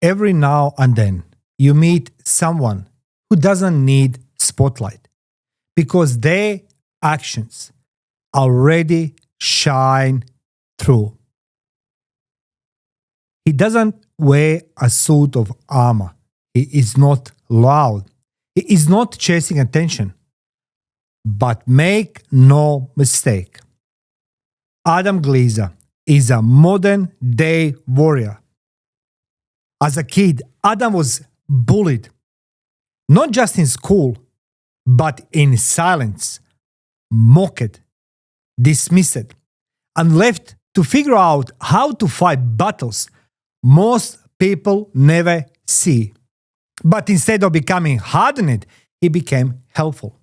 every now and then you meet someone who doesn't need spotlight because their actions already shine through. He doesn't wear a suit of armor. He is not loud. He is not chasing attention. But make no mistake, Adam Glezer is a modern day warrior. As a kid, Adam was bullied, not just in school, but in silence, mocked, dismissed, and left to figure out how to fight battles most people never see. But instead of becoming hardened, he became helpful.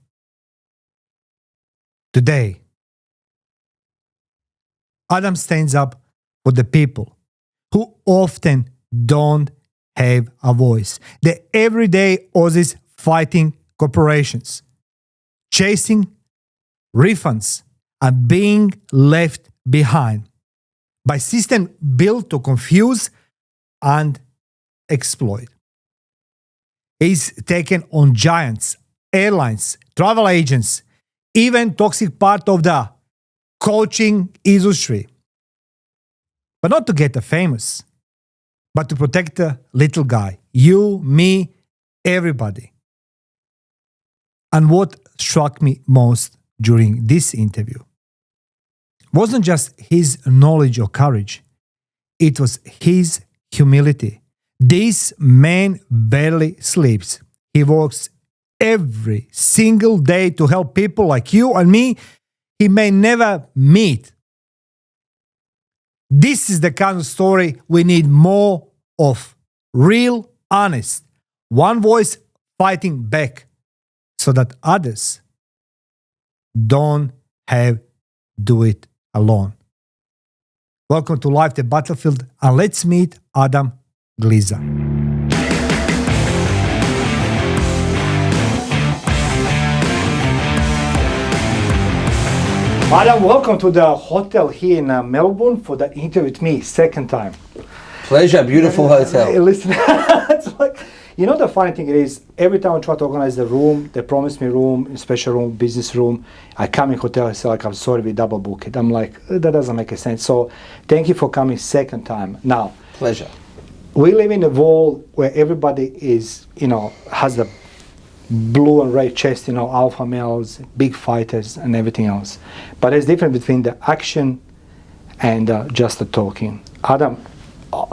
Today, Adam stands up for the people who often don't have a voice. The everyday Aussies fighting corporations, chasing refunds, and being left behind by systems built to confuse and exploit. He's taken on giants, airlines, travel agents, even toxic part of the coaching industry. But not to get famous, but to protect the little guy, you, me, everybody. And what struck me most during this interview wasn't just his knowledge or courage, it was his humility. This man barely sleeps. He works every single day to help people like you and me he may never meet. This is the kind of story we need more of. Real, honest, one voice fighting back so that others don't have to do it alone. Welcome to Life the Battlefield, and let's meet Adam Glezer. Adam, welcome to the hotel here in Melbourne for the interview with me, second time. Pleasure, beautiful hotel. Listen, it's like, you know the funny thing is, every time I try to organize the room, they promise me room, special room, business room. I come in hotel, I say like, I'm sorry, we double book it. I'm like, that doesn't make a sense. So thank you for coming second time. Now, Pleasure. We live in a world where everybody is, has the blue and red chest, alpha males, big fighters and everything else. But there's difference between the action and just the talking. Adam,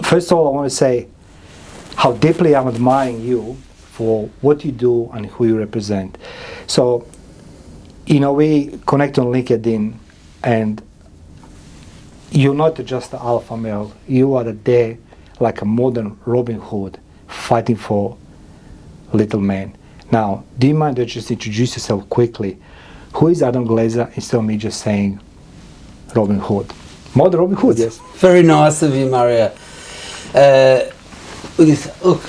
first of all, I want to say how deeply I'm admiring you for what you do and who you represent. So, we connect on LinkedIn, and you're not just the alpha male. You are there like a modern Robin Hood fighting for little men. Now, do you mind to just introduce yourself quickly? Who is Adam Glezer instead of me just saying Robin Hood? Modern Robin Hood, yes. Very nice of you, Mario. Look,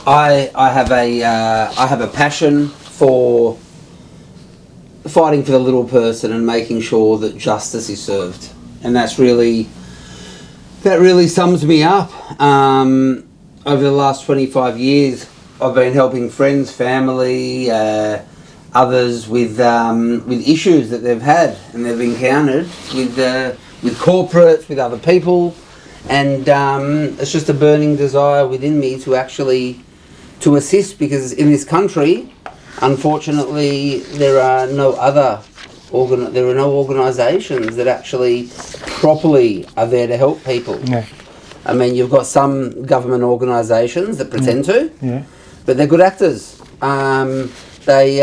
I have a passion for fighting for the little person and making sure that justice is served, and that really sums me up. Over the last 25 years, I've been helping friends, family, others with issues that they've had and they've encountered with corporates, with other people, and it's just a burning desire within me to assist, because in this country, unfortunately, there are no organisations that actually properly are there to help people. Yeah. I mean, you've got some government organisations that pretend to, but they're good actors. They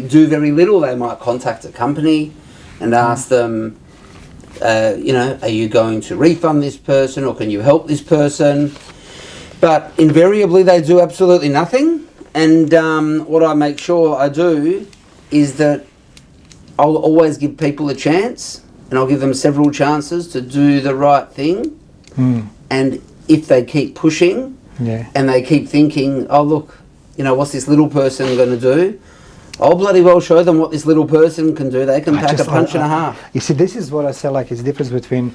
do very little. They might contact a company and ask them, are you going to refund this person, or can you help this person? But invariably they do absolutely nothing. And what I make sure I do is that I'll always give people a chance, and I'll give them several chances to do the right thing. And if they keep pushing and they keep thinking, oh look, what's this little person going to do? I'll bloody well show them what this little person can do. They can pack a punch and a half. You see, this is what I say, like, it's the difference between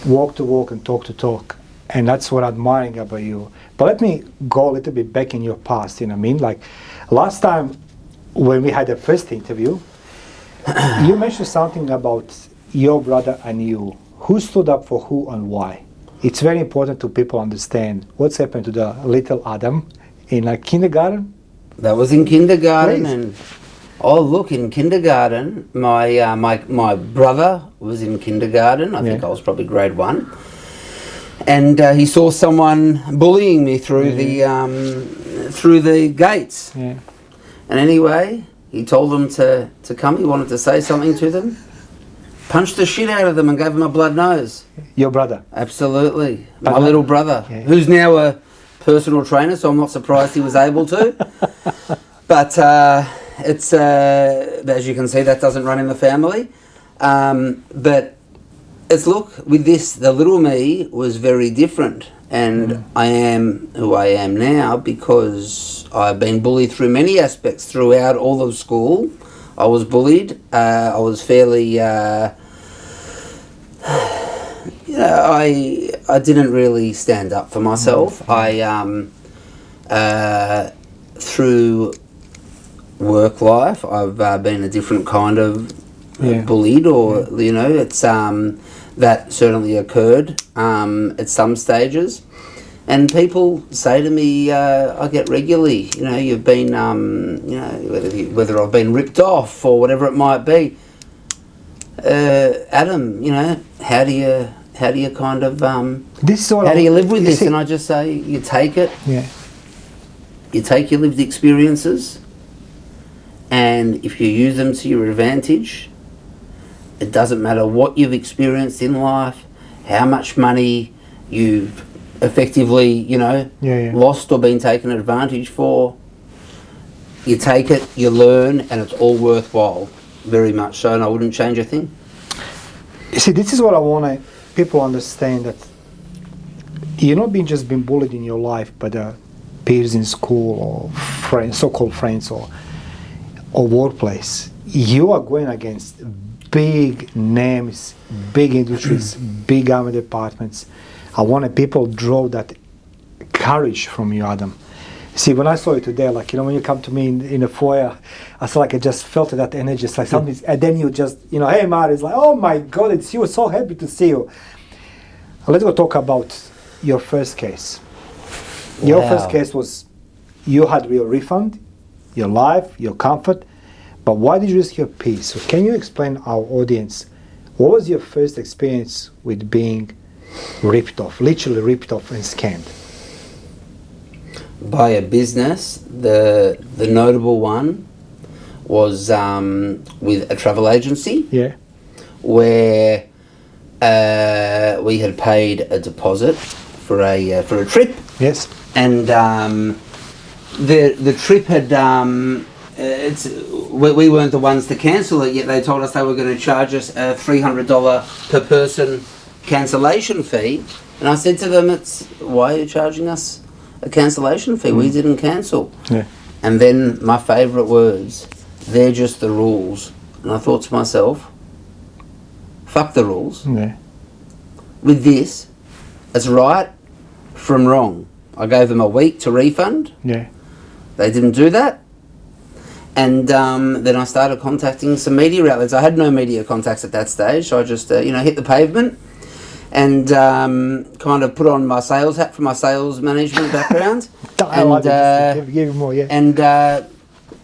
walk to walk and talk to talk. And that's what I'm admiring about you. But let me go a little bit back in your past, you know what I mean? Like last time when we had the first interview, you mentioned something about your brother and you. Who stood up for who and why? It's very important to people understand what's happened to the little Adam in like kindergarten. That was in kindergarten. Please. And oh, look, in kindergarten, my brother was in kindergarten. I think I was probably grade 1. And he saw someone bullying me through the gates. Yeah. And anyway, he told them to come. He wanted to say something to them. Punched the shit out of them and gave them a blood nose. Your brother? Absolutely. My little brother, who's now a personal trainer, so I'm not surprised he was able to. But it's as you can see, that doesn't run in the family. But it's, look, with this, the little me was very different. And I am who I am now because I've been bullied through many aspects throughout all of school. I was bullied. I was fairly, I didn't really stand up for myself. Through work life, I've been a different kind of bullied, or it's that certainly occurred at some stages. And people say to me, I get regularly, you've been, whether I've been ripped off or whatever it might be. Adam, how do you kind of, how do you live with this? And I just say, you take it. Yeah. You take your lived experiences, and if you use them to your advantage, it doesn't matter what you've experienced in life, how much money you've effectively, lost or been taken advantage for. You take it, you learn, and it's all worthwhile, very much so, and I wouldn't change a thing. You see, this is what I want people understand, that you're not just being bullied in your life by the peers in school or friends, so-called friends, or workplace. You are going against big names, big industries, big government departments. I wanted people draw that courage from you, Adam. See, when I saw you today, when you come to me in the foyer, I felt like I just felt that energy. It's like something, and then you just, hey, Mar, it's like, oh my God, it's you. So happy to see you. Let's go talk about your first case. Your first case was, you had your refund, your life, your comfort, but why did you risk your peace? So can you explain our audience, what was your first experience with being ripped off, literally ripped off and scammed? By a business. The notable one was with a travel agency. Yeah. Where we had paid a deposit for a trip. Yes. And the trip had we weren't the ones to cancel it, yet they told us they were going to charge us a $300 per person cancellation fee. And I said to them, why are you charging us a cancellation fee? We didn't cancel. Yeah. And then my favourite words, they're just the rules. And I thought to myself, fuck the rules. Yeah. With this, it's right from wrong. I gave them a week to refund. Yeah. They didn't do that. And then I started contacting some media outlets. I had no media contacts at that stage, so I just hit the pavement and kind of put on my sales hat from my sales management background. Give more, yeah. And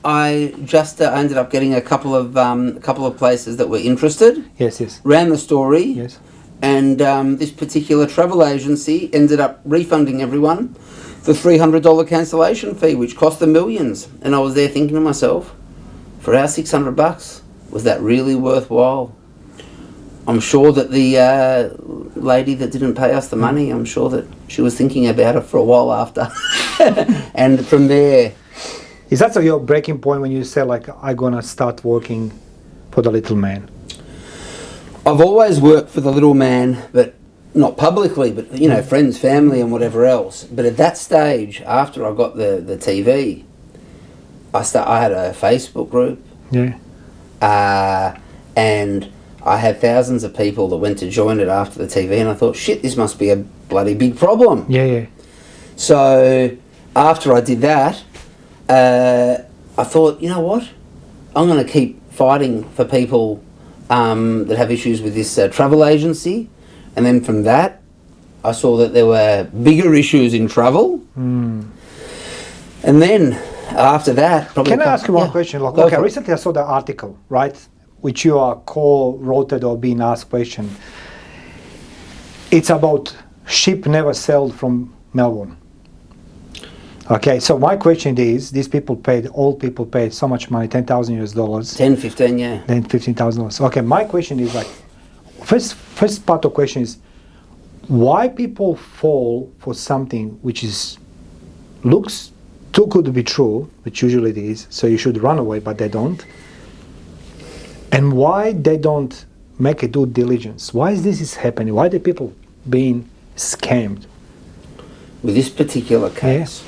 I just ended up getting a couple of places that were interested. Yes, yes. Ran the story. Yes. And this particular travel agency ended up refunding everyone the $300 cancellation fee, which cost them millions. And I was there thinking to myself, for our $600, was that really worthwhile? I'm sure that the lady that didn't pay us the money, I'm sure that she was thinking about it for a while after. And from there... Is that your breaking point when you say, I'm going to start working for the little man? I've always worked for the little man, but not publicly, but, friends, family and whatever else. But at that stage, after I got the TV, I had a Facebook group. Yeah. And I had thousands of people that went to join it after the TV, and I thought, shit, this must be bloody big problem. Yeah. So after I did that, I thought, you know what? I'm going to keep fighting for people that have issues with this travel agency. And then from that, I saw that there were bigger issues in travel. And then after that... Can I ask you one question? Like, okay, recently I saw the article, right? Which you are co-wrote or being asked question. It's about ship never sailed from Melbourne. Okay, so my question is, these people paid, old people paid so much money, $10,000 10, 15, yeah. Then $15,000. Okay, my question is like, first part of the question is, why people fall for something which is looks too good to be true, which usually it is, so you should run away, but they don't. And why they don't make a due diligence? Why is this happening? Why are the people being scammed? With this particular case,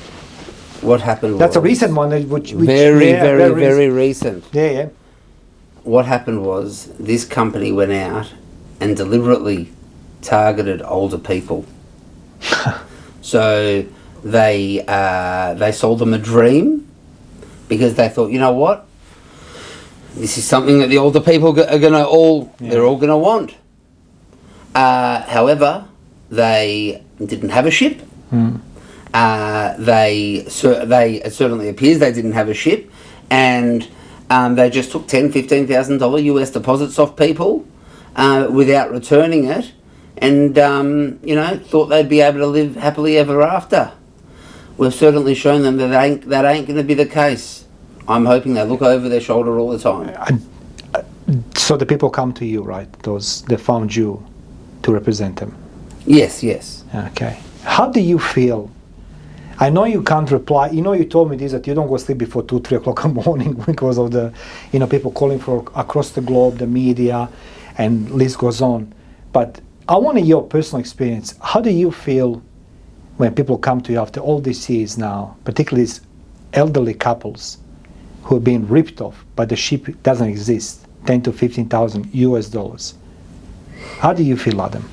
what happened That's was... a recent one, which very recent. Yeah. What happened was, this company went out and deliberately targeted older people. So they sold them a dream because they thought, you know what? This is something that the older people are going to they're all going to want. However, they didn't have a ship. It certainly appears they didn't have a ship, and they just took $10,000-$15,000 US deposits off people without returning it, and thought they'd be able to live happily ever after. We've certainly shown them that ain't going to be the case. I'm hoping they look over their shoulder all the time. So the people come to you, right? They found you to represent them. Yes. Okay. How do you feel? I know you can't reply. You told me this, that you don't go sleep before 2-3 o'clock in the morning because of the, people calling for across the globe, the media, and list goes on. But I want your personal experience. How do you feel when people come to you after all these years now, particularly these elderly couples who are being ripped off, but the ship doesn't exist, $10,000 to $15,000 US? How do you feel, Adam?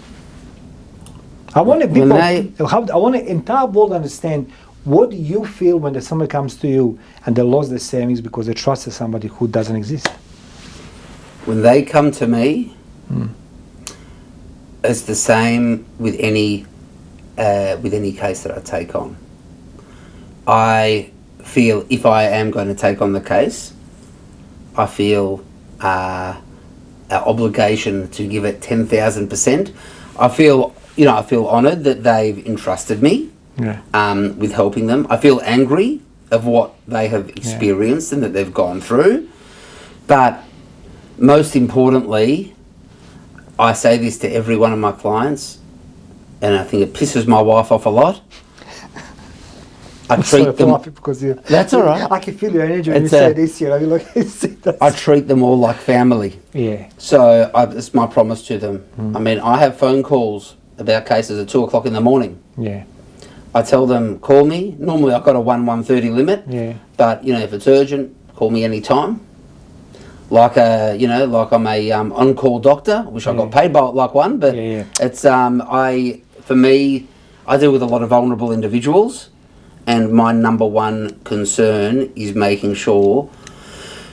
I want the entire world to understand, what do you feel when somebody comes to you and they lost their savings because they trusted somebody who doesn't exist? When they come to me, it's the same with any case that I take on. I feel if I am going to take on the case, I feel an obligation to give it 10,000%. I feel honoured that they've entrusted me with helping them. I feel angry of what they have experienced and that they've gone through. But most importantly, I say this to every one of my clients, and I think it pisses my wife off a lot. I treat them... That's all right. I can feel your energy when you say this. I treat them all like family. Yeah. So it's my promise to them. I mean, I have phone calls about cases at 2 o'clock in the morning. Yeah. I tell them, call me. Normally I've got a 1:30 limit. Yeah. But if it's urgent, call me anytime. Like I'm a on-call doctor. Wish I got paid by like one, but it's for me, I deal with a lot of vulnerable individuals, and my number one concern is making sure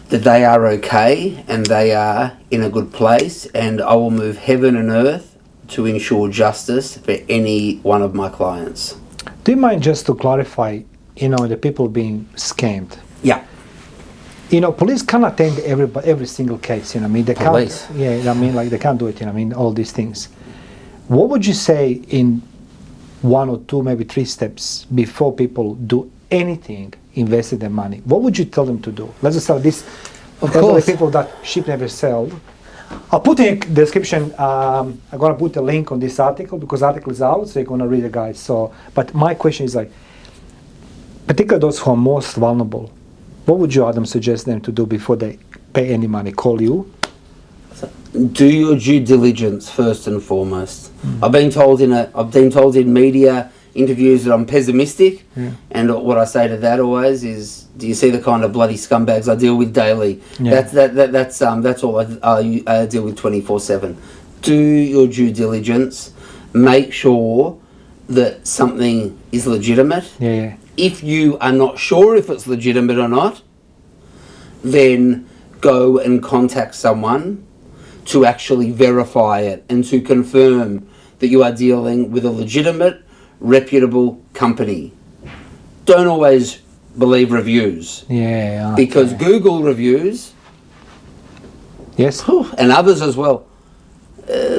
that they are okay and they are in a good place, and I will move heaven and earth to ensure justice for any one of my clients. Do you mind just to clarify, the people being scammed? Yeah. Police can't attend every single case. They Police. can't. Yeah, they can't do it. All these things. What would you say in 1 or 2, maybe 3 steps before people do anything, invested their money? What would you tell them to do? Let's just start this. Of course. People that ship never sailed. I'll put in the description. I'm gonna put a link on this article because the article is out, so you're gonna read it, guys. But my question is particularly those who are most vulnerable. What would you, Adam, suggest them to do before they pay any money? Call you? Do your due diligence first and foremost. I've been told in media interviews that I'm pessimistic, and what I say to that always is, do you see the kind of bloody scumbags I deal with daily? That's all I deal with 24/7. Do your due diligence. Make sure that something is legitimate. Yeah. If you are not sure if it's legitimate or not, then go and contact someone to actually verify it and to confirm that you are dealing with a legitimate, reputable company. Don't always believe reviews. Yeah. Okay. Because Google reviews, Yes. and others as well,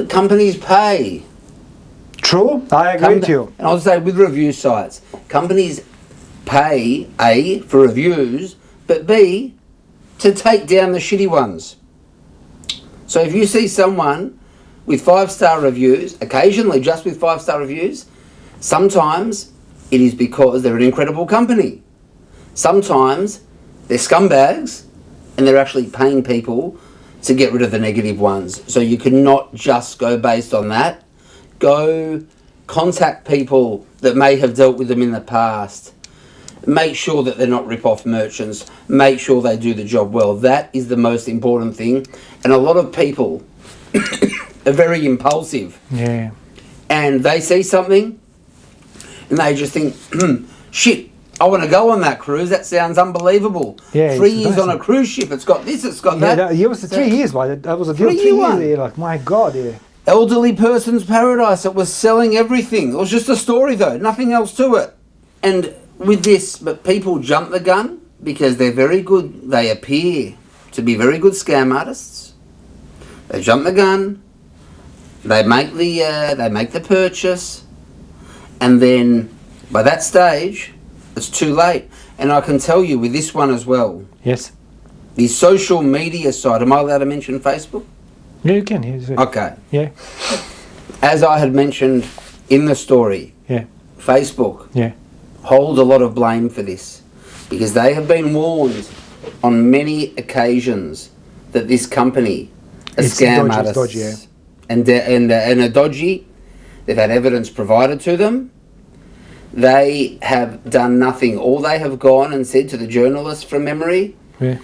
companies pay. True. I agree with you. And I'll say with review sites, companies pay, A, for reviews, but B, to take down the shitty ones. So if you see someone with 5-star reviews, occasionally just with 5-star reviews, sometimes it is because they're an incredible company. Sometimes they're scumbags and they're actually paying people to get rid of the negative ones. So you cannot just go based on that. Go contact people that may have dealt with them in the past. Make sure that they're not rip-off merchants. Make sure they do the job well. That is the most important thing. And a lot of people are very impulsive. Yeah. And they see something and they just think, shit, I want to go on that cruise. That sounds unbelievable. Yeah, 3 years on a cruise ship. It's got this, it's got that. Yeah, it was 3 years, but that was a deal. 3 3-year one. years. Like, my God, yeah. Elderly person's paradise. It was selling everything. It was just a story though, nothing else to it. And with this, but people jump the gun because they're very good. They appear to be very good scam artists. They jump the gun. They make the purchase, and then by that stage, it's too late. And I can tell you with this one as well. Yes. The social media side. Am I allowed to mention Facebook? Yeah, you can. Yeah. Okay. Yeah. As I had mentioned in the story, Yeah. Facebook Yeah. hold a lot of blame for this because they have been warned on many occasions that this company, It's scam dodgy, artists, dodgy, yeah. and are dodgy. They've had evidence provided to them. They have done nothing. All they have gone and said to the journalists from memory Yeah.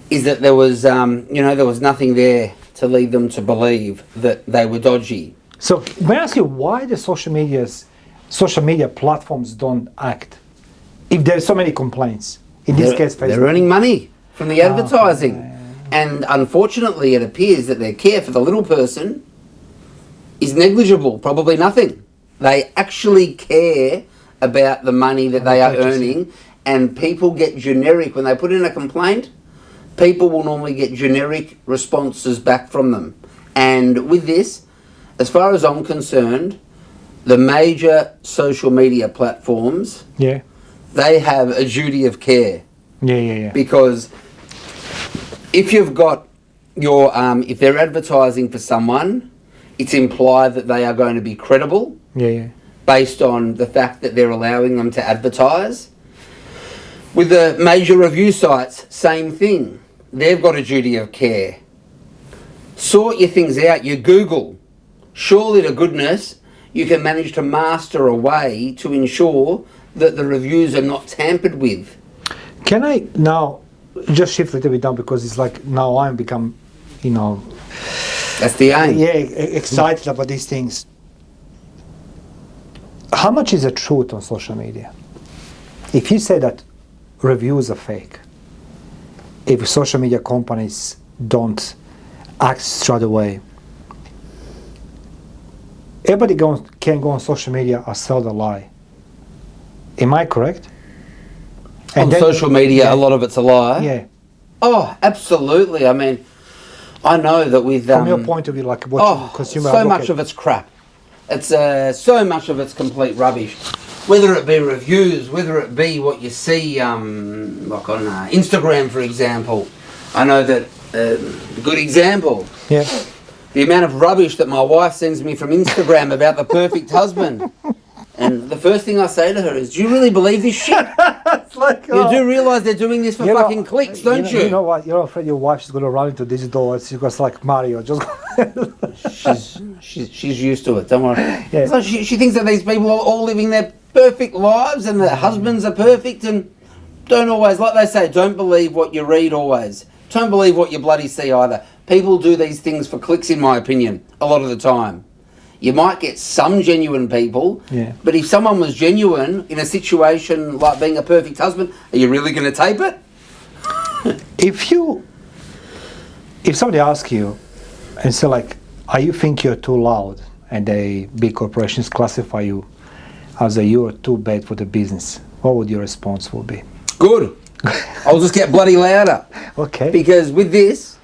is that there was, there was nothing there to lead them to believe that they were dodgy. So may I ask you why the social media platforms don't act if there's so many complaints? In this case, Facebook. They're earning money from the advertising. And unfortunately, it appears that their care for the little person is negligible, probably nothing. They actually care about the money that they are earning, and people get generic. When they put in a complaint, people will normally get generic responses back from them. And with this, as far as I'm concerned, the major social media platforms, Yeah. they have a duty of care. Yeah. Because if you've got your, if they're advertising for someone, it's implied that they are going to be credible Yeah. based on the fact that they're allowing them to advertise. With the major review sites, same thing. They've got a duty of care. Sort your things out. You Google. Surely to goodness, you can manage to master a way to ensure that the reviews are not tampered with. Can I now just shift a little bit down because it's like now I'm become, That's the aim. excited about these things. How much is the truth on social media? If you say that reviews are fake, if social media companies don't act straight away, everybody can go on social media or sell the lie. Am I correct? On social media, a lot of it's a lie. Yeah. Oh, absolutely. I mean, I know that with... From your point of view, like what consumer so advocate. much of it's crap. It's so much of it's complete rubbish. Whether it be reviews, whether it be what you see, like on Instagram, for example. I know that a good example. Yeah. The amount of rubbish that my wife sends me from Instagram about the perfect husband. And the first thing I say to her is, do you really believe this shit? It's like, You do realise they're doing this for fucking clicks, don't you? You know what? You're afraid your wife's going to run into digital and she's going to like Mario. Just she's used to it, don't worry. Yeah. So she thinks that these people are all living their perfect lives and their husbands are perfect, and don't always, like they say, don't believe what you read always. Don't believe what you bloody see either. People do these things for clicks, in my opinion, a lot of the time. You might get some genuine people, Yeah. but if someone was genuine in a situation like being a perfect husband, are you really going to tape it? If somebody asks you and say like, you think you're too loud, and they big corporations classify you as you're too bad for the business, what would your response will be? Good. I'll just get bloody louder. Okay. Because with this,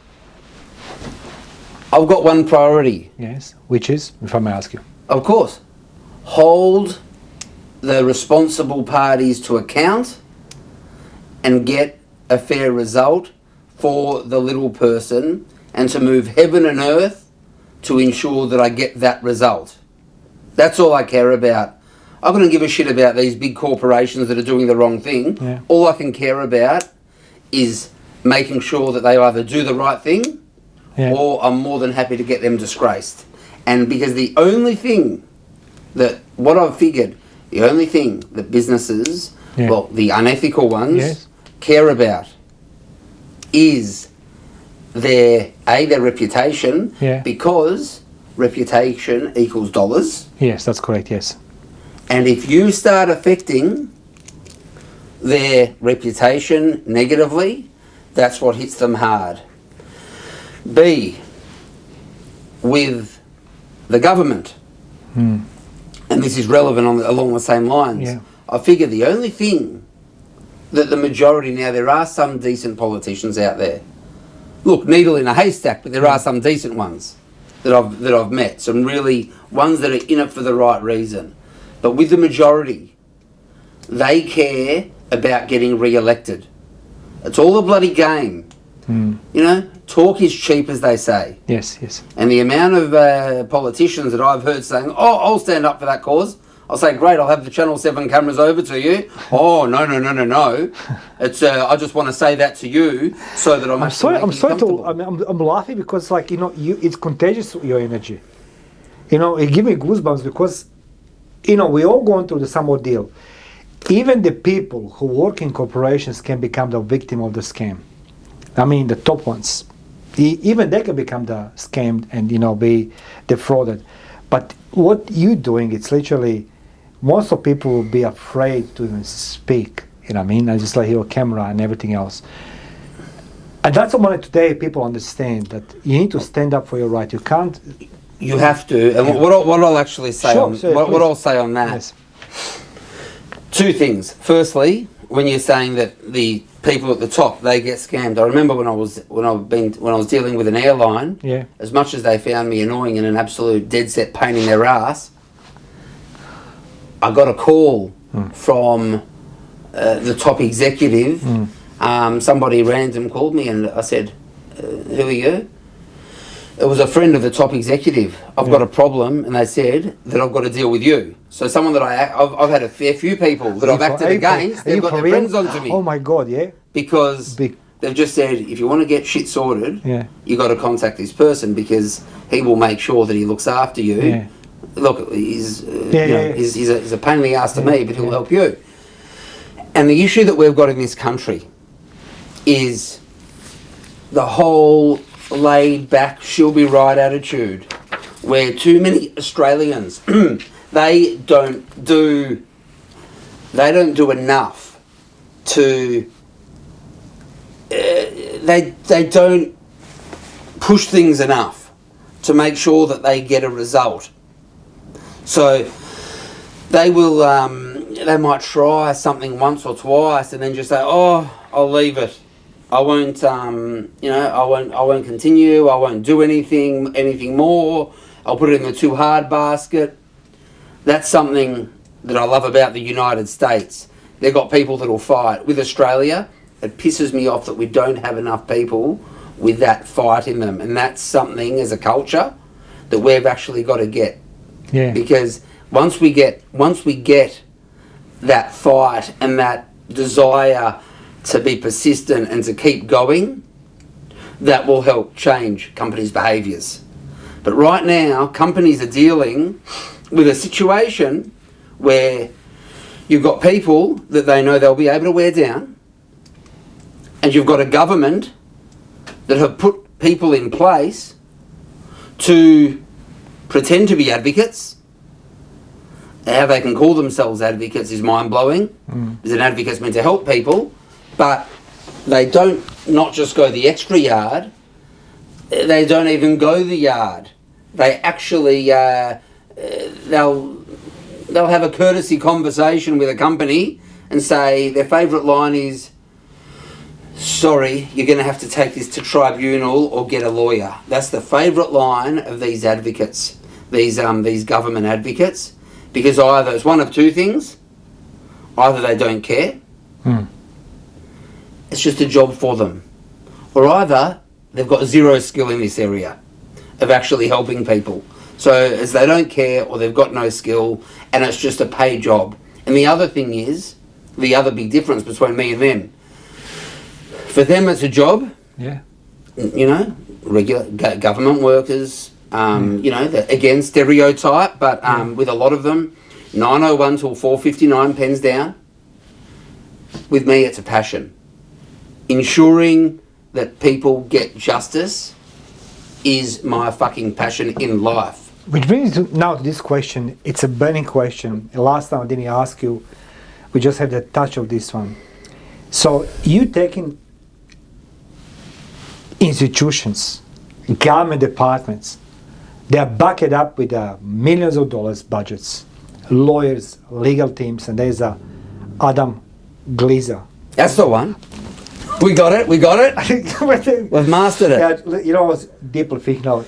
I've got one priority. Yes. Which is, if I may ask you. Of course. Hold the responsible parties to account and get a fair result for the little person, and to move heaven and earth to ensure that I get that result. That's all I care about. I couldn't give a shit about these big corporations that are doing the wrong thing. Yeah. All I can care about is making sure that they either do the right thing, Yeah. or I'm more than happy to get them disgraced. And because the only thing that, what I've figured, the only thing that businesses, Yeah. well, the unethical ones, Yes. care about is their reputation, Yeah. because reputation equals dollars. Yes, that's correct. Yes. And if you start affecting their reputation negatively, that's what hits them hard. B, with the government, and this is relevant along the same lines, Yeah. I figure the only thing that the majority, now there are some decent politicians out there, look, needle in a haystack, but there are some decent ones that I've met, some really ones that are in it for the right reason. But with the majority, they care about getting re-elected. It's all a bloody game. You know, talk is cheap, as they say. Yes. Yes. And the amount of politicians that I've heard saying, "Oh, I'll stand up for that cause," I'll say, "Great, I'll have the Channel 7 cameras over to you." "Oh, no. It's I just want to say that to you so that I'm sorry I'm laughing because, like, you know, it's contagious, your energy. You know, it gives me goosebumps because, you know, we all going through the same ordeal. Even the people who work in corporations can become the victim of the scam. I mean, the top ones, even they can become the scammed and, you know, be defrauded. But what you're doing, it's literally, most of people will be afraid to even speak. You know what I mean? I just like your camera and everything else. And that's why today people understand that you need to stand up for your right. You can't. You have to. And what I'll actually say what I'll say on that. Yes. Two things. Firstly, when you're saying that the people at the top, they get scammed. I remember when I was dealing with an airline. Yeah. As much as they found me annoying and an absolute dead set pain in their ass, I got a call from the top executive. Somebody random called me and I said, "Who are you?" It was a friend of the top executive. I've got a problem, and they said that I've got to deal with you. So someone that I've had a fair few people that I've acted against, they've got their friends onto me. Oh my God, yeah. Because they've just said, if you want to get shit sorted, you got to contact this person because he will make sure that he looks after you. Yeah. Look, he's a pain in the ass to me, but he'll help you. And the issue that we've got in this country is the whole laid back, she'll be right attitude, where too many Australians they don't do enough to they don't push things enough to make sure that they get a result. So they will they might try something once or twice and then just say, "Oh, I'll leave it. I won't, I won't continue. I won't do anything more. I'll put it in the too hard basket." That's something that I love about the United States. They've got people that will fight. With Australia, it pisses me off that we don't have enough people with that fight in them, and that's something as a culture that we've actually got to get. Yeah. Because once we get that fight and that desire to be persistent and to keep going, that will help change companies' behaviours. But right now, companies are dealing with a situation where you've got people that they know they'll be able to wear down, and you've got a government that have put people in place to pretend to be advocates. How they can call themselves advocates is mind-blowing. As an advocate's meant to help people, but they don't not just go the extra yard, they don't even go the yard. They actually, they'll have a courtesy conversation with a company and say their favourite line is, sorry, you're going to have to take this to tribunal or get a lawyer. That's the favourite line of these advocates, these government advocates, because either it's one of two things, either they don't care, it's just a job for them, or either they've got zero skill in this area of actually helping people. So as they don't care or they've got no skill and it's just a paid job. And the other thing is, the other big difference between me and them, for them it's a job, you know, regular government workers, you know, again, stereotype, but with a lot of them, 9:01 till 4:59, pens down. With me, it's a passion. Ensuring that people get justice is my fucking passion in life. Which brings now to this question. It's a burning question. Last time I didn't ask you. We just had the touch of this one. So you taking institutions, government departments, they are backed up with millions of dollars budgets, lawyers, legal teams, and there's Adam Glezer. That's the one. We got it. We've mastered it. Yeah, you know, I was deeply thinking out.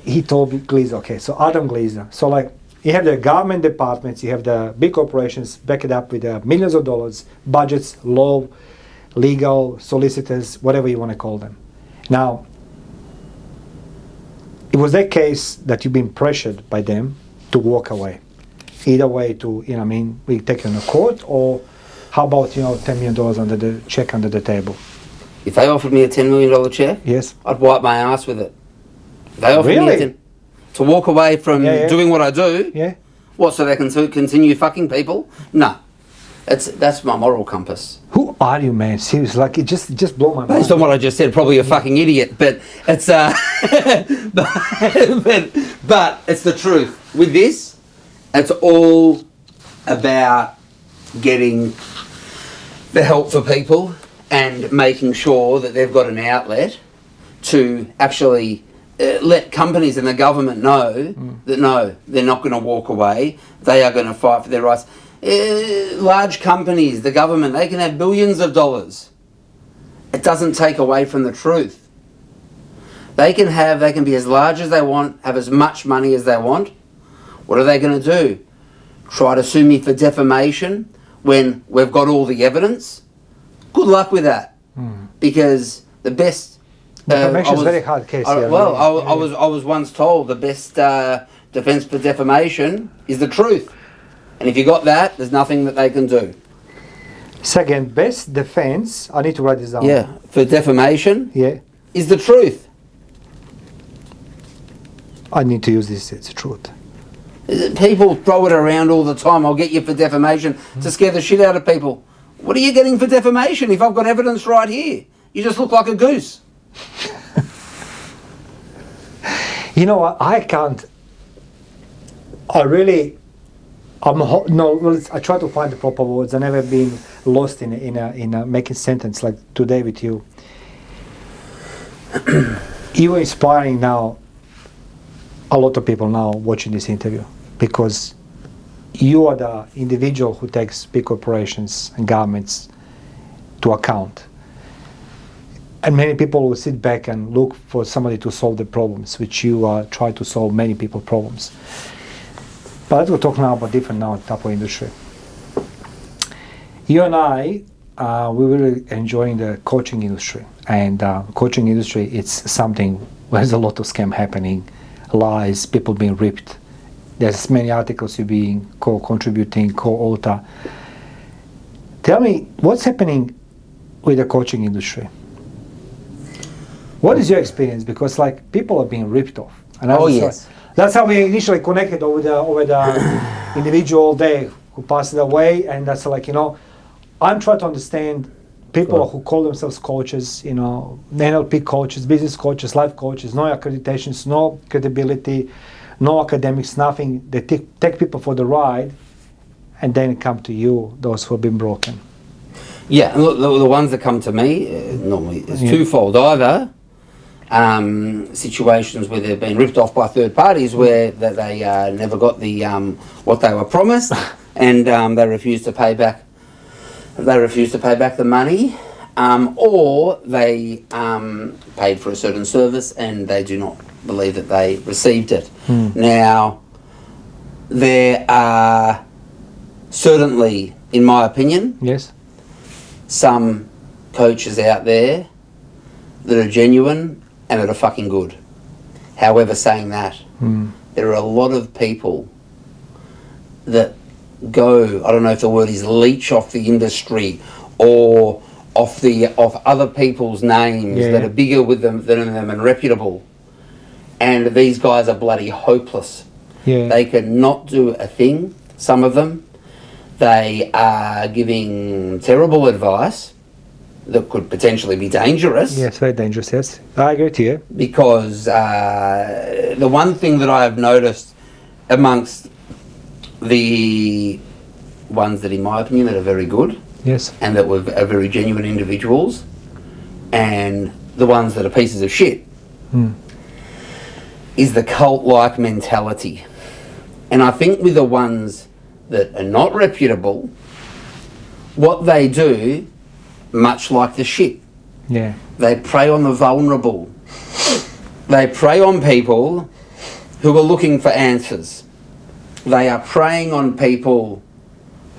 He told me Glazer. Okay, so Adam Glezer. So like, you have the government departments, you have the big corporations backed up with millions of dollars, budgets, law, legal, solicitors, whatever you want to call them. Now, it was that case that you've been pressured by them to walk away. Either way to, you know, I mean, we take you in a court, or how about, you know, $10 million under the check under the table? If they offered me a $10 million check, yes, I'd wipe my ass with it. If they offered really? me to walk away from doing what I do, what, so they can continue fucking people? No. That's my moral compass. Who are you, man? Seriously, like, it just blew my mind. Based on what I just said, probably a fucking idiot, but it's but it's the truth. With this, it's all about getting the help for people and making sure that they've got an outlet to actually let companies and the government know that no, they're not going to walk away. They are going to fight for their rights. Large companies, the government, they can have billions of dollars. It doesn't take away from the truth. They can be as large as they want, have as much money as they want. What are they going to do? Try to sue me for defamation when we've got all the evidence? Good luck with that. Because the best... defamation is a very hard case. I was once told the best defense for defamation is the truth. And if you got that, there's nothing that they can do. Second, best defense, I need to write this down. Yeah, for defamation is the truth. I need to use this, it's the truth. People throw it around all the time. I'll get you for defamation to scare the shit out of people. What are you getting for defamation if I've got evidence right here? You just look like a goose. You know what, I can't, I try to find the proper words. I've never been lost in making sentence like today with you. You are inspiring now a lot of people now watching this interview, because you are the individual who takes big corporations and governments to account. And many people will sit back and look for somebody to solve the problems, which you try to solve many people's problems. But let's go talk now about different type of industry. You and I, we're really enjoying the coaching industry. And coaching industry, it's something where there's a lot of scam happening, lies, people being ripped. There's many articles you're being co-contributing, co-author. Tell me, what's happening with the coaching industry? What is your experience? Because like people are being ripped off. And that's how we initially connected over the individual day who passed away. And that's like, you know, I'm trying to understand people who call themselves coaches, you know, NLP coaches, business coaches, life coaches, no accreditations, no credibility, no academics, nothing. They take people for the ride, and then come to you, those who have been broken. Yeah, and look, the ones that come to me, normally it's twofold. Either situations where they've been ripped off by third parties where they never got the what they were promised, and they refuse to pay back. They refuse to pay back the money, or they paid for a certain service and they do not believe that they received it. Now, there are certainly, in my opinion, Yes. some coaches out there that are genuine and that are fucking good. However, saying that, there are a lot of people that go, I don't know if the word is leech off the industry or off other people's names that are bigger with them than them and reputable. And these guys are bloody hopeless. Yeah. They cannot do a thing, some of them. They are giving terrible advice that could potentially be dangerous. Yes, very dangerous, yes. I agree with you. Because the one thing that I have noticed amongst the ones that, in my opinion, that are very good, Yes. and that are very genuine individuals, and the ones that are pieces of shit, is the cult-like mentality. And I think with the ones that are not reputable, what they do, much like the shit, Yeah. they prey on the vulnerable. They prey on people who are looking for answers. They are preying on people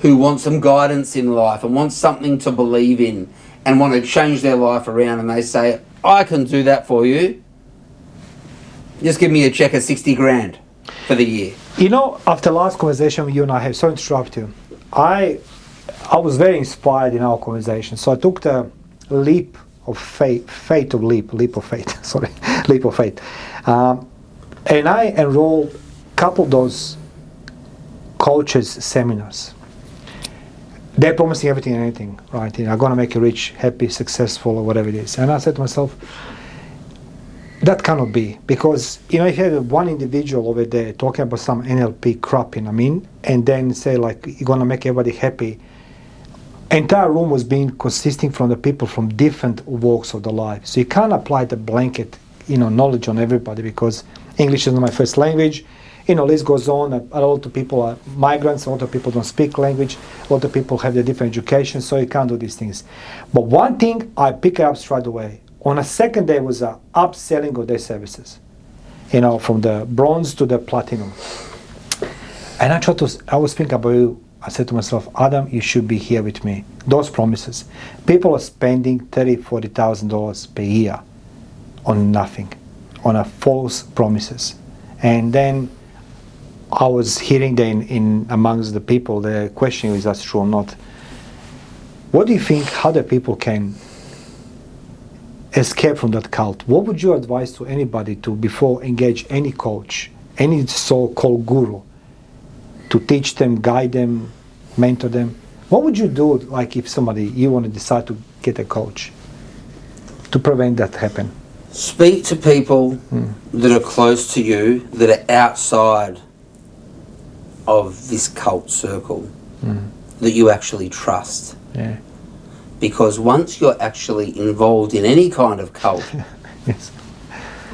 who want some guidance in life and want something to believe in and want to change their life around, and they say, I can do that for you. Just give me a check of 60 grand for the year. You know, after last conversation you and I had, so interrupt you, I was very inspired in our conversation. So I took the leap of faith, leap of faith, sorry, leap of faith. And I enrolled a couple of those coaches' seminars. They're promising everything and anything, right? You know, I'm going to make you rich, happy, successful, or whatever it is. And I said to myself, that cannot be, because you know, if you have one individual over there talking about some NLP crap, you know what I mean, and then say like you're gonna make everybody happy, entire room was being consisting from the people from different walks of the life. So you can't apply the blanket, you know, knowledge on everybody, because English is not my first language. You know, list goes on. A lot of people are migrants. A lot of people don't speak language. A lot of people have their different education, so you can't do these things. But one thing I pick up straight away. On a second day was upselling of their services, you know, from the bronze to the platinum. And I was thinking about you. I said to myself, Adam, you should be here with me. Those promises. People are spending $30,000, $40,000 per year on nothing, on a false promises. And then I was hearing in amongst the people, the question is that's true or not. What do you think, how the people can escape from that cult? What would you advise to anybody to, before engage any coach, any so-called guru, to teach them, guide them, mentor them? What would you do, like if somebody, you want to decide to get a coach, to prevent that happen? Speak to people that are close to you, that are outside of this cult circle, that you actually trust. Yeah. Because once you're actually involved in any kind of cult, Yes.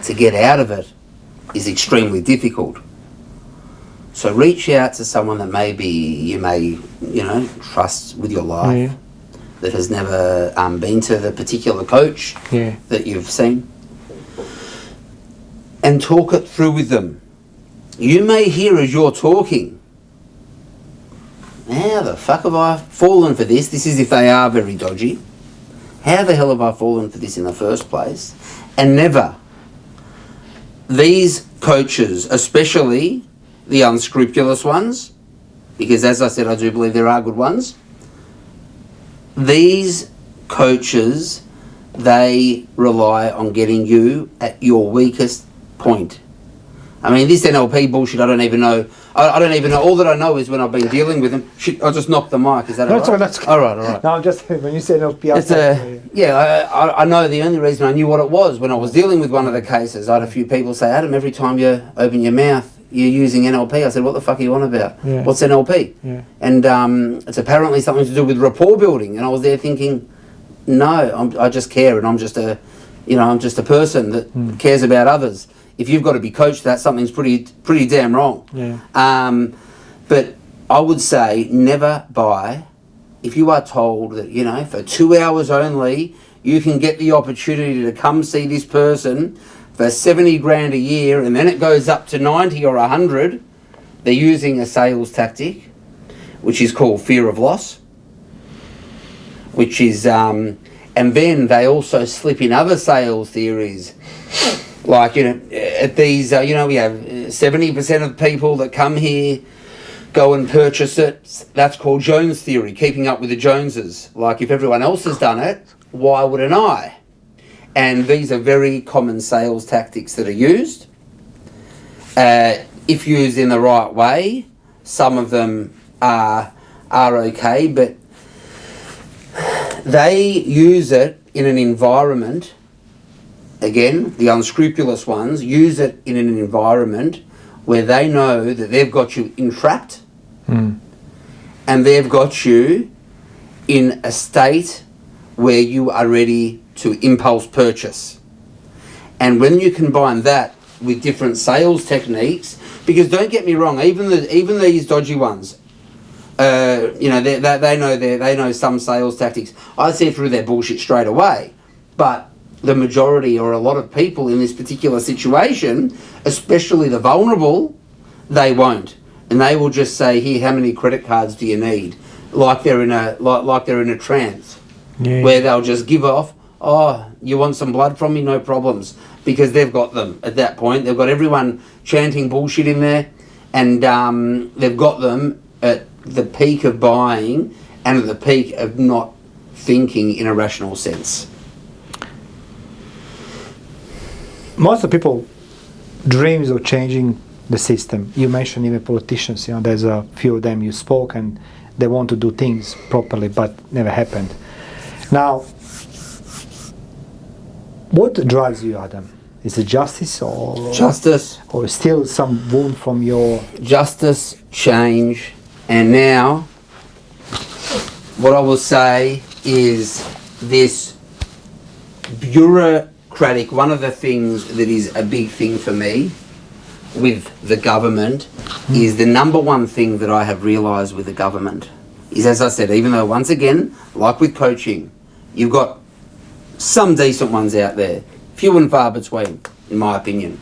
to get out of it is extremely difficult. So reach out to someone that maybe you may, trust with your life, that has never been to the particular coach that you've seen, and talk it through with them. You may hear as you're talking, how the fuck have I fallen for this? This is if they are very dodgy. How the hell have I fallen for this in the first place? And never. These coaches, especially the unscrupulous ones, because as I said, I do believe there are good ones. These coaches, they rely on getting you at your weakest point. I mean, this NLP bullshit, I don't even know. I don't even know. All that I know is when I've been dealing with them. Shit, I just knocked the mic. Is that all right? That's all right. No, I'm just, when you say NLP, I know the only reason I knew what it was when I was dealing with one of the cases. I had a few people say, Adam, every time you open your mouth, you're using NLP. I said, what the fuck are you on about? Yeah. What's NLP? Yeah. And it's apparently something to do with rapport building. And I was there thinking, no, I just care, and I'm just a person that cares about others. If you've got to be coached, that something's pretty damn wrong. Yeah. But I would say never buy. If you are told that, you know, for 2 hours only, you can get the opportunity to come see this person for 70 grand a year, and then it goes up to 90 or 100, they're using a sales tactic, which is called fear of loss, which is, and then they also slip in other sales theories. Like, you know, at these, you know, we have 70% of people that come here go and purchase it. That's called Jones theory, keeping up with the Joneses. Like, if everyone else has done it, why wouldn't I? And these are very common sales tactics that are used. If used in the right way, some of them are okay, but they use it in an environment. Again, the unscrupulous ones use it in an environment where they know that they've got you entrapped, and they've got you in a state where you are ready to impulse purchase. And when you combine that with different sales techniques, because don't get me wrong, even these dodgy ones, you know, they know some sales tactics. I see through their bullshit straight away, but the majority or a lot of people in this particular situation, especially the vulnerable, they won't, and they will just say, "Here, how many credit cards do you need?" Like they're in a trance, where they'll just give off. "Oh, you want some blood from me? No problems," because they've got them at that point. They've got everyone chanting bullshit in there, and they've got them at the peak of buying and at the peak of not thinking in a rational sense. Most of people dreams of changing the system. You mentioned even politicians, you know, there's a few of them you spoke and they want to do things properly but never happened. Now, what drives you, Adam? Is it justice or still some wound from your justice, change, and now what I will say is this bureaucratic, one of the things that is a big thing for me with the government is the number one thing that I have realised with the government is, as I said, even though once again, like with coaching, you've got some decent ones out there, few and far between, in my opinion,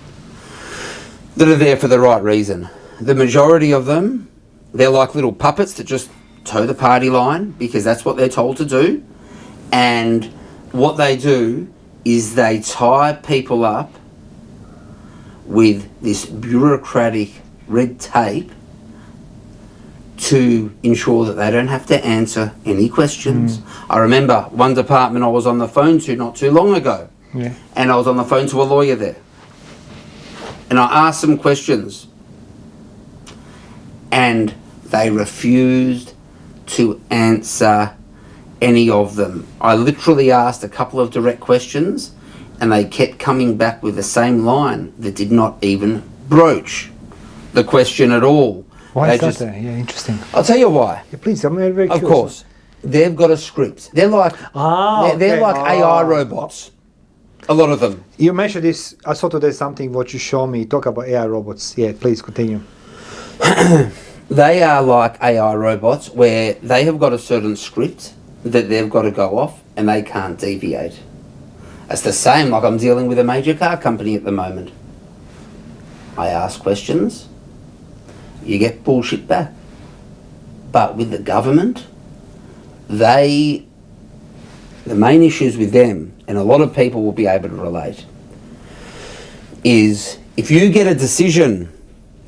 that are there for the right reason. The majority of them, they're like little puppets that just toe the party line because that's what they're told to do. And what they do is they tie people up with this bureaucratic red tape to ensure that they don't have to answer any questions. I remember one department I was on the phone to not too long ago, and I was on the phone to a lawyer there, and I asked some questions, and they refused to answer any of them. I literally asked a couple of direct questions, and they kept coming back with the same line that did not even broach the question at all. Why is that? Yeah, interesting. I'll tell you why. Yeah, please, I'm very curious. Of course. They've got a script. They're like AI robots. A lot of them. You mentioned this. I saw today something what you show me. Talk about AI robots. Yeah, please continue. They are like AI robots where they have got a certain script that they've got to go off and they can't deviate. It's the same like I'm dealing with a major car company at the moment. I ask questions, you get bullshit back. But with the government, the main issues with them, and a lot of people will be able to relate, is if you get a decision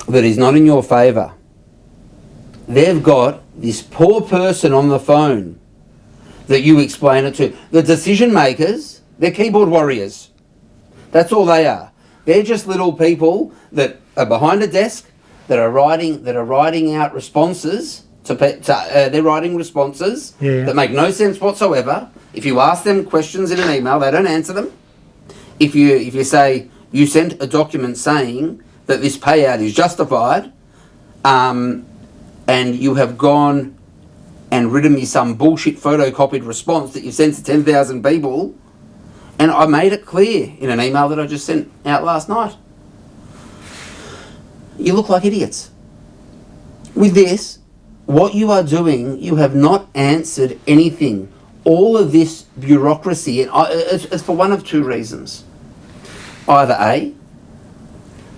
that is not in your favour, they've got this poor person on the phone that you explain it to. The decision makers, they're keyboard warriors. That's all they are. They're just little people that are behind a desk that are writing out responses they're writing responses that make no sense whatsoever. If you ask them questions in an email, they don't answer them. If you say you sent a document saying that this payout is justified, and you have gone and written me some bullshit photocopied response that you've sent to 10,000 people, and I made it clear in an email that I just sent out last night. You look like idiots. With this, what you are doing, you have not answered anything. All of this bureaucracy, and it's for one of two reasons. Either A,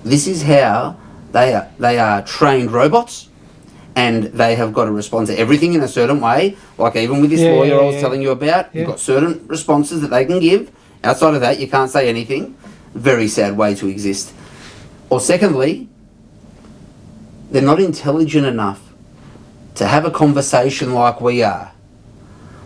this is how they are trained robots, and they have got to respond to everything in a certain way. Like even with this lawyer I was telling you about, you've got certain responses that they can give. Outside of that, you can't say anything. Very sad way to exist. Or secondly, they're not intelligent enough to have a conversation like we are.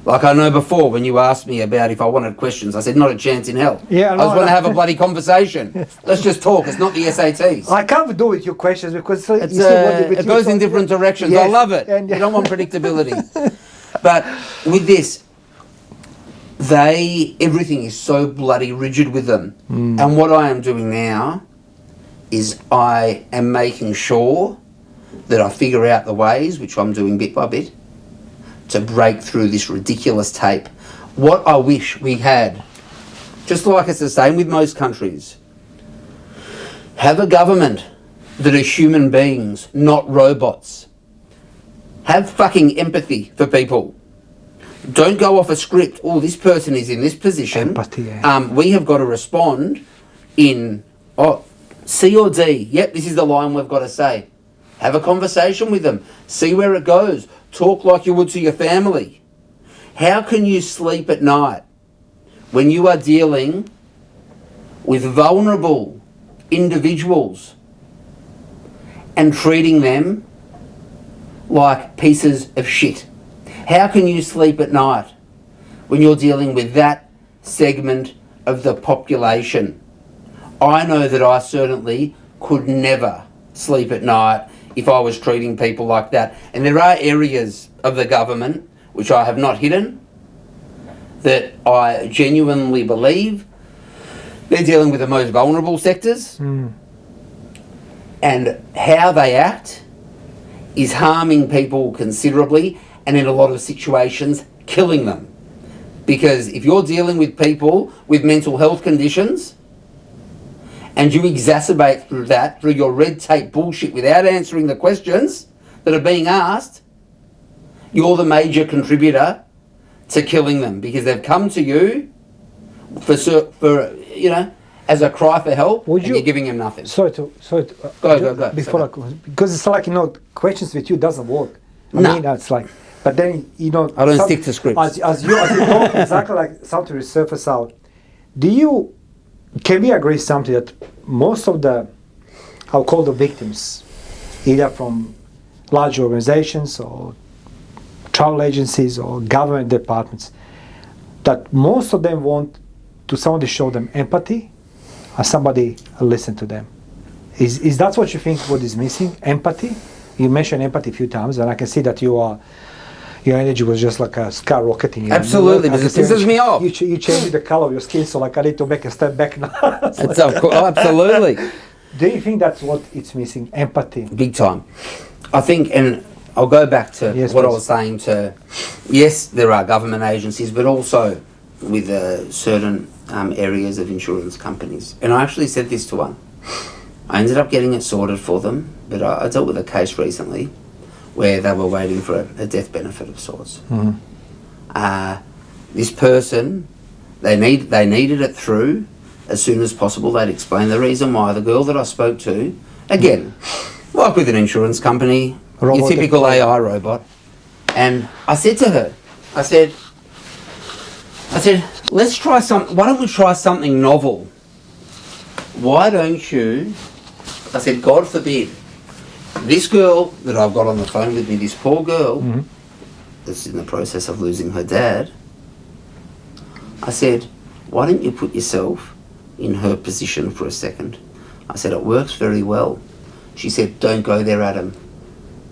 Like I know before when you asked me about if I wanted questions, I said not a chance in hell. Yeah, I just want to have a bloody conversation. Let's just talk. It's not the SATs. I can't do with your questions because it goes in different directions. Yes, I love it. and You don't want predictability. But with this, everything is so bloody rigid with them. And what I am doing now is I am making sure that I figure out the ways, which I'm doing bit by bit, to break through this ridiculous tape. What I wish we had, just like it's the same with most countries, have a government that are human beings, not robots. Have fucking empathy for people. Don't go off a script. Oh, this person is in this position. Empathy, yeah. We have got to respond in C or D. Yep, this is the line we've got to say. Have a conversation with them. See where it goes. Talk like you would to your family. How can you sleep at night when you are dealing with vulnerable individuals and treating them like pieces of shit? How can you sleep at night when you're dealing with that segment of the population? I know that I certainly could never sleep at night if I was treating people like that. And there are areas of the government, which I have not hidden, that I genuinely believe they're dealing with the most vulnerable sectors. And how they act is harming people considerably, and in a lot of situations, killing them. Because if you're dealing with people with mental health conditions, and you exacerbate through that, through your red tape bullshit without answering the questions that are being asked, you're the major contributor to killing them, because they've come to you for as a cry for help, and you're giving them nothing. Sorry to go. Before because it's like, questions with you doesn't work. I mean, it's like, but then, I don't stick to scripts. As you talk, exactly like something will surface out. Can we agree something that most of I'll call the victims, either from large organizations or travel agencies or government departments, that most of them want to somebody show them empathy and somebody listen to them? Is that what you think what is missing? Empathy? You mentioned empathy a few times, and I can see that your energy was just like a skyrocketing. Absolutely, because it pisses me off. You changed the color of your skin, so like I need to make a step back now. Absolutely. Do you think that's what it's missing? Empathy? Big time. I think, and I'll go back to what I was saying yes, there are government agencies, but also with certain areas of insurance companies. And I actually said this to one. I ended up getting it sorted for them, but I dealt with a case recently where they were waiting for a death benefit of sorts. This person, they needed it through as soon as possible. They'd explain the reason why. The girl that I spoke to, again, like with an insurance company, your typical AI robot, and I said to her, I said, let's try why don't we try something novel? Why don't you, I said, God forbid, this girl that I've got on the phone with me, this poor girl that's in the process of losing her dad, I said, why don't you put yourself in her position for a second? I said, it works very well. She said, don't go there, Adam.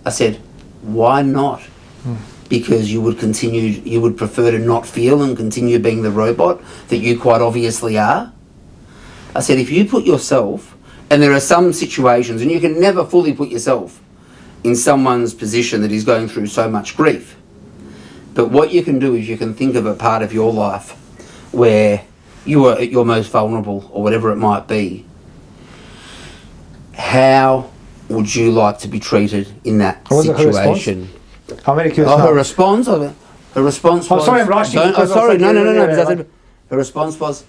I said, why not? Because you would prefer to not feel and continue being the robot that you quite obviously are. I said, if you put yourself And there are some situations, and you can never fully put yourself in someone's position that is going through so much grief. But what you can do is you can think of a part of your life where you are at your most vulnerable, or whatever it might be. How would you like to be treated in that situation? How many kids? Her response was... I'm sorry, I'm rushing. Her response was,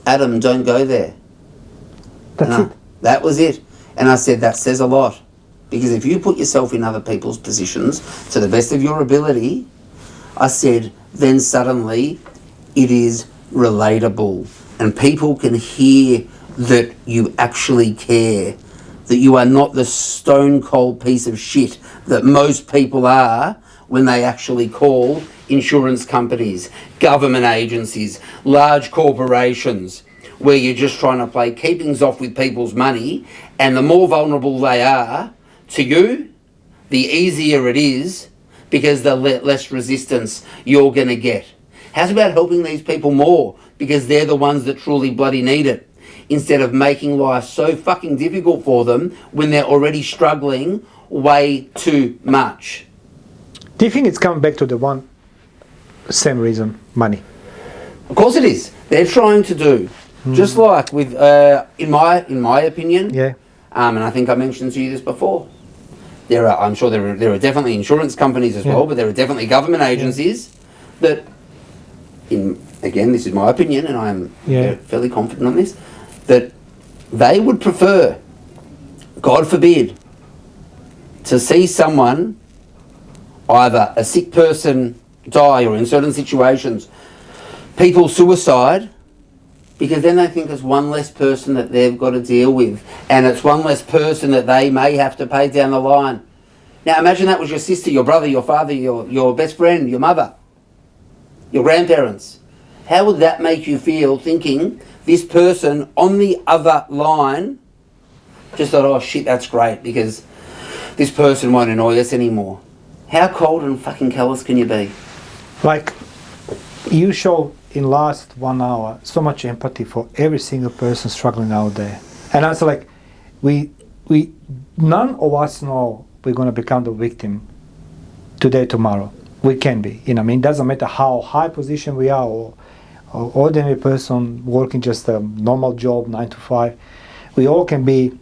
Adam, don't go there. That's it. That was it. And I said, that says a lot. Because if you put yourself in other people's positions to the best of your ability, I said, then suddenly it is relatable. And people can hear that you actually care. That you are not the stone cold piece of shit that most people are when they actually call insurance companies, government agencies, large corporations, where you're just trying to play keepings off with people's money, and the more vulnerable they are to you, the easier it is, because the less resistance you're going to get. How's about helping these people more, because they're the ones that truly bloody need it, instead of making life so fucking difficult for them when they're already struggling way too much? Do you think it's coming back to the one same reason, money? Of course it is. They're trying to do, just like with, in my opinion, Yeah. And I think I mentioned to you this before, I'm sure there are definitely insurance companies as well, but there are definitely government agencies that, again, this is my opinion, and I'm fairly confident on this, that they would prefer, God forbid, to see someone, either a sick person die, or in certain situations, people suicide, because then they think it's one less person that they've got to deal with, and it's one less person that they may have to pay down the line. Now imagine that was your sister, your brother, your father, your best friend, your mother, your grandparents. How would that make you feel, thinking this person on the other line just thought, oh shit, that's great, because this person won't annoy us anymore? How cold and fucking callous can you be? Like, you show in last 1 hour so much empathy for every single person struggling out there. And I was like, we none of us know we're going to become the victim today, tomorrow. We can be, you know what I mean? It doesn't matter how high position we are, or ordinary person working just a normal job, 9 to 5. We all can be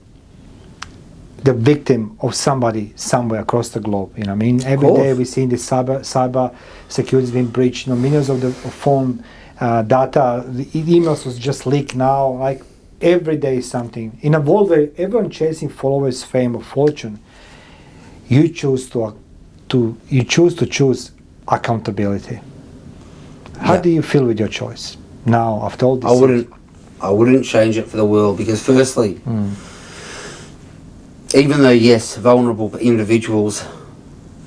the victim of somebody somewhere across the globe. You know what I mean? Every day we see the cyber security being breached. You know, millions of the phone data, the emails was just leaked now. Like, every day is something. In a world where everyone chasing followers, fame, or fortune, you choose to choose accountability. How do you feel with your choice now after all this? I wouldn't change it for the world, because firstly, even though yes, vulnerable individuals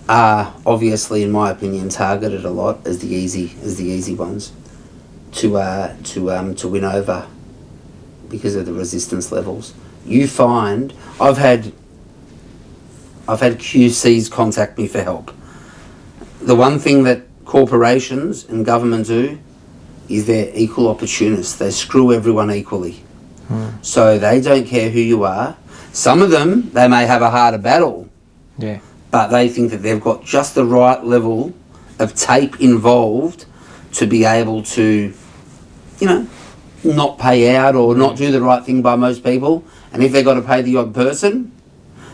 are obviously, in my opinion, targeted a lot as the easy ones to win over because of the resistance levels. You find I've had QCs contact me for help. The one thing that corporations and government do is they're equal opportunists. They screw everyone equally. So they don't care who you are. Some of them, they may have a harder battle, but they think that they've got just the right level of tape involved to be able to, you know, not pay out or not do the right thing by most people. And if they've got to pay the odd person,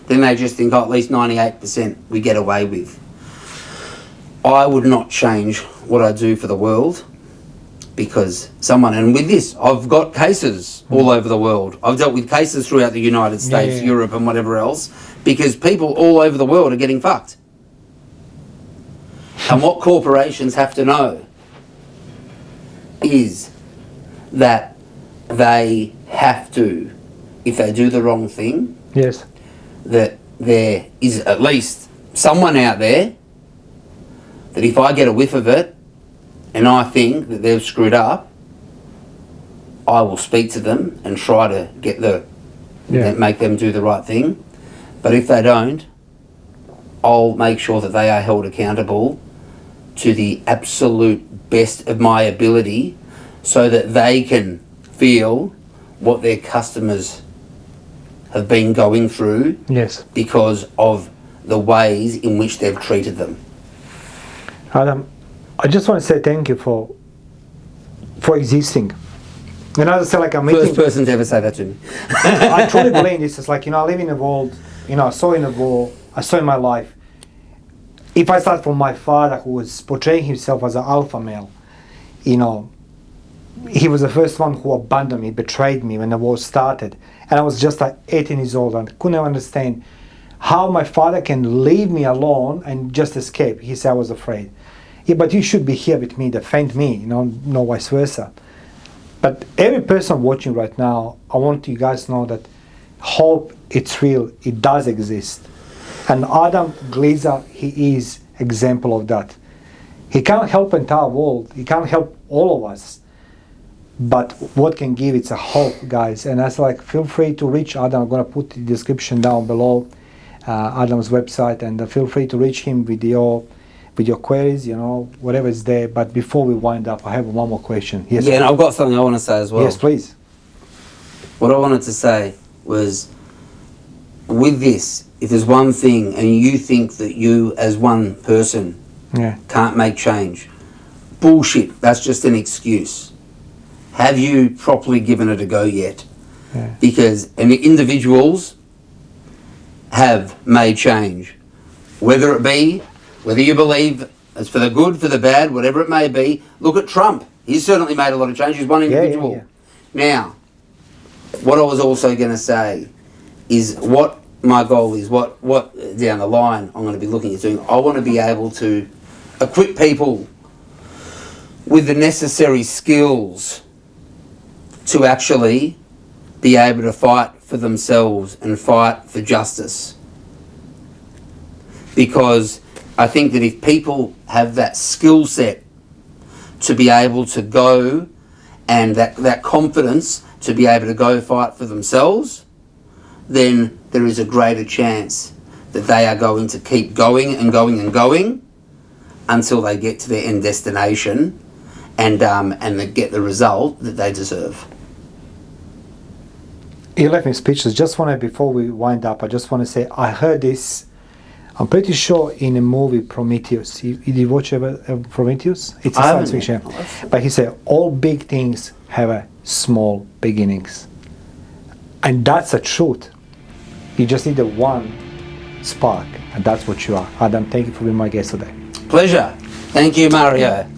then they just think, oh, at least 98% we get away with. I would not change what I do for the world, because someone, and with this, I've got cases all over the world. I've dealt with cases throughout the United States, Europe, and whatever else, because people all over the world are getting fucked. And what corporations have to know is that they have to, if they do the wrong thing, that there is at least someone out there that if I get a whiff of it and I think that they've screwed up, I will speak to them and try to get make them do the right thing. But if they don't, I'll make sure that they are held accountable to the absolute best of my ability, so that they can feel what their customers have been going through Yes. because of the ways in which they've treated them. Adam, I just want to say thank you for existing. And as I said, like I'm First meeting, person to ever say that to me. I truly believe this. It's like, I live in a world, I saw in the world, I saw in my life. If I start from my father, who was portraying himself as an alpha male, he was the first one who abandoned me, betrayed me when the war started. And I was just like 18 years old and couldn't understand how my father can leave me alone and just escape. He said I was afraid. Yeah, but you should be here with me, defend me, no vice versa. But every person watching right now, I want you guys to know that hope, it's real, it does exist. And Adam Glezer, he is example of that. He can't help entire world, he can't help all of us. But what can give, it's a hope, guys. And that's like, feel free to reach Adam. I'm gonna put the description down below, Adam's website, and feel free to reach him with your queries, whatever is there. But before we wind up, I have one more question. Yes. Yeah, and I've got something I want to say as well. Yes, please. What I wanted to say was, with this, if there's one thing and you think that you as one person can't make change, bullshit, that's just an excuse. Have you properly given it a go yet? Yeah. Because individuals have made change. Whether you believe it's for the good, for the bad, whatever it may be. Look at Trump. He's certainly made a lot of change. He's one individual. Yeah. Now, what I was also going to say is what my goal is, what down the line I'm going to be looking at doing. I want to be able to equip people with the necessary skills to actually be able to fight for themselves and fight for justice. Because I think that if people have that skill set to be able to go, and that confidence to be able to go fight for themselves, then there is a greater chance that they are going to keep going and going and going until they get to their end destination and they get the result that they deserve. You left me speechless. Before we wind up, I just want to say, I heard this, I'm pretty sure, in a movie, Prometheus. Did you watch Prometheus? It's a science fiction. But he said, all big things have a small beginnings. And that's the truth. You just need the one spark, and that's what you are. Adam, thank you for being my guest today. Pleasure. Thank you, Mario.